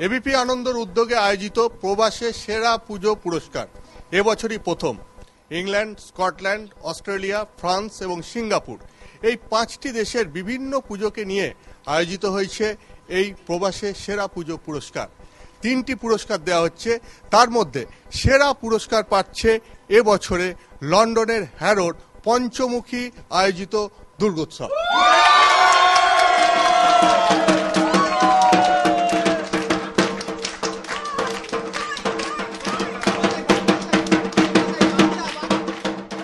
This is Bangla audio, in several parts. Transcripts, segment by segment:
এবিপি আনন্দর উদ্যোগে আয়োজিত প্রবাসে সেরা পুজো পুরস্কার এবছরই প্রথম। ইংল্যান্ড, স্কটল্যান্ড, অস্ট্রেলিয়া, ফ্রান্স এবং সিঙ্গাপুর এই 5টি দেশের বিভিন্ন পুজোকে নিয়ে আয়োজিত হয়েছে এই প্রবাসে সেরা পুজো পুরস্কার। 3টি পুরস্কার দেওয়া হচ্ছে, তার মধ্যে সেরা পুরস্কার পাচ্ছে এবছরে লন্ডনের হ্যারোড পঞ্চমুখী আয়োজিত দুর্গোৎসব।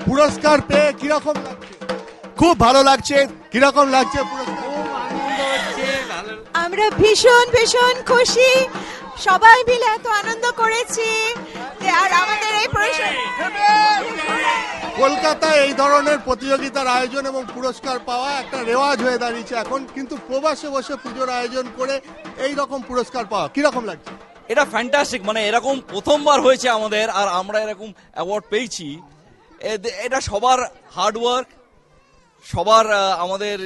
পুরস্কার পেয়ে কিরকম লাগছে? খুব ভালো লাগছে। কিরকম লাগছে পুরস্কার? আমরা ভীষণ ভীষণ খুশি, সবাই মিলে এত আনন্দ করেছি। আর আমাদের এই কলকাতায় এই ধরনের প্রতিযোগিতার আয়োজন এবং পুরস্কার পাওয়া একটা রেওয়াজ হয়ে দাঁড়িয়েছে এখন, কিন্তু প্রবাসে বসে পুজোর আয়োজন করে এই রকম পুরস্কার পাওয়া কিরকম লাগছে? এটা ফ্যান্টাস্টিক, মানে এরকম প্রথমবার হয়েছে আমাদের, আর আমরা এরকম অ্যাওয়ার্ড পেয়েছি। এটা সবার হার্ডওয়ার্ক, সবার আমাদের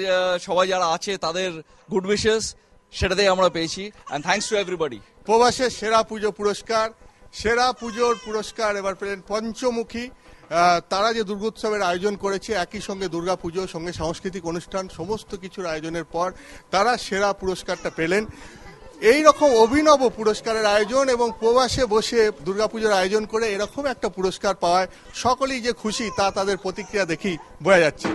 সবাই যারা আছে তাদের গুড উইশেস, সেটাতেই আমরা পেয়েছি। And thanks to everybody. প্রবাসের সেরা পুজো পুরস্কার, সেরা পুজোর পুরস্কার এবার পেলেন পঞ্চমুখী। তারা যে দুর্গোৎসবের আয়োজন করেছে, একই সঙ্গে দুর্গাপুজোর সঙ্গে সাংস্কৃতিক অনুষ্ঠান সমস্ত কিছুর আয়োজনের পর তারা সেরা পুরস্কারটা পেলেন। এই রকম অভিনব পুরস্কারের আয়োজন এবং প্রবাসে বসে দুর্গাপুজোর আয়োজন করে এরকম একটা পুরস্কার পাওয়ায় সকলেই যে খুশি তা তাদের প্রতিক্রিয়া দেখেই বোঝা যাচ্ছে।